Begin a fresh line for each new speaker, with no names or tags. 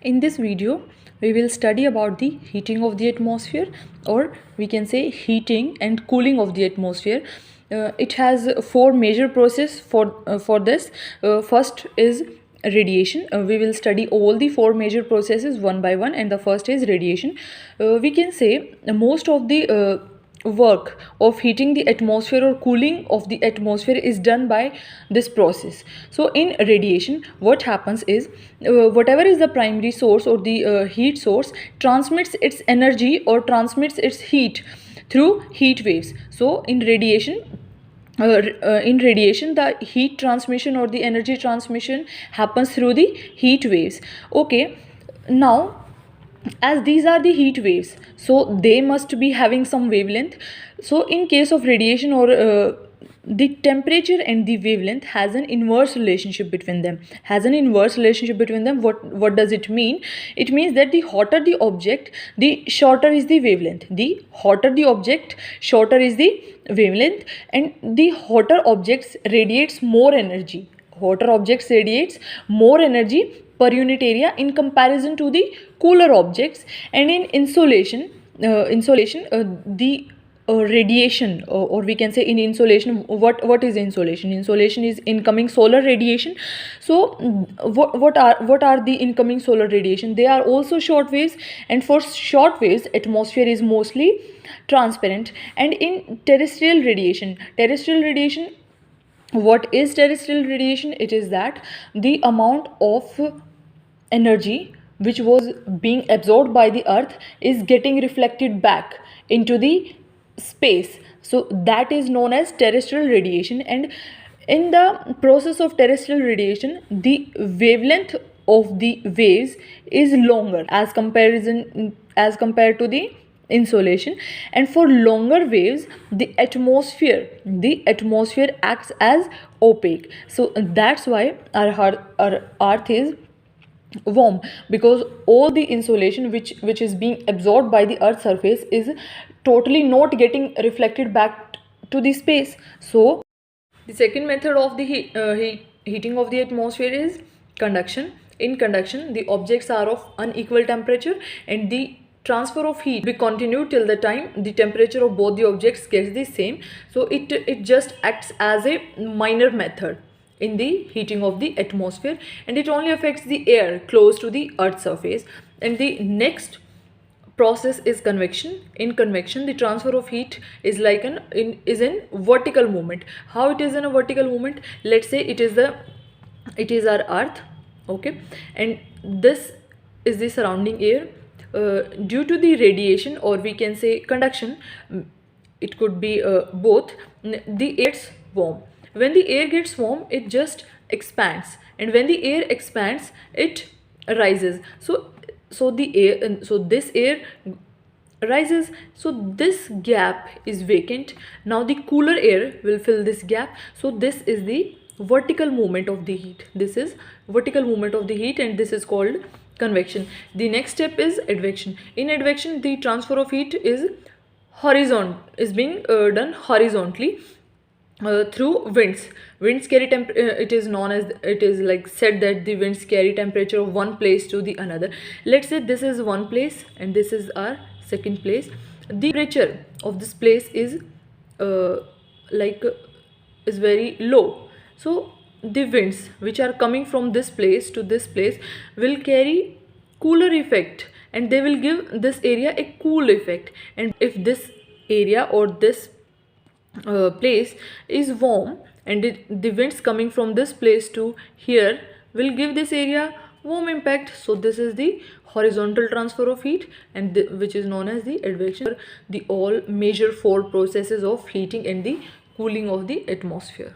In this video, we will study about the heating of the atmosphere, or we can say heating and cooling of the atmosphere. It has four major processes for this. First is radiation. We will study all the four major processes one by one, and the first is radiation. We can say most of the work of heating the atmosphere or cooling of the atmosphere is done by this process. So in radiation, what happens is whatever is the primary source or the heat source transmits its energy or transmits its heat through heat waves. So in radiation, the heat transmission or the energy transmission happens through the heat waves. Okay, now as these are the heat waves, so they must be having some wavelength. So in case of radiation, or the temperature and the wavelength has an inverse relationship between them. What does it mean? It means that the hotter the object, the shorter is the wavelength. The hotter the object, shorter is the wavelength, and the hotter objects radiates more energy. Per unit area in comparison to the cooler objects. And in insolation, the radiation, or we can say in insolation, what is insolation? Insolation is incoming solar radiation. So what are the incoming solar radiation? They are also short waves, and for short waves atmosphere is mostly transparent. And in terrestrial radiation, what is terrestrial radiation? It is that the amount of energy which was being absorbed by the earth is getting reflected back into the space. So that is known as terrestrial radiation. And in the process of terrestrial radiation, the wavelength of the waves is longer as compared to the insolation. And for longer waves, the atmosphere acts as opaque. So that's why our earth is warm, because all the insolation which is being absorbed by the earth's surface is totally not getting reflected back to the space. So the second method of the heating of the atmosphere is conduction. In conduction, the objects are of unequal temperature, and the transfer of heat will continue till the time the temperature of both the objects gets the same. So it just acts as a minor method in the heating of the atmosphere, and it only affects the air close to the earth's surface. And the next process is convection. In convection, the transfer of heat is like in vertical movement. How it is in a vertical movement? Let's say it is our earth, okay, and this is the surrounding air. Due to the radiation, or we can say conduction, it could be both, the air gets warm. When the air gets warm, it just expands, and when the air expands, it rises. So this air rises, so this gap is vacant. Now the cooler air will fill this gap. So this is the vertical movement of the heat. And this is called convection. The next step is advection. In advection, the transfer of heat is being done horizontally through winds. It is like said that the winds carry temperature of one place to the another. Let's say this is one place and this is our second place. The temperature of this place is very low. So the winds which are coming from this place to this place will carry cooler effect, and they will give this area a cool effect. And if this area or this place is warm, and the winds coming from this place to here will give this area warm impact. So this is the horizontal transfer of heat, and which is known as the advection. The all major four processes of heating and the cooling of the atmosphere.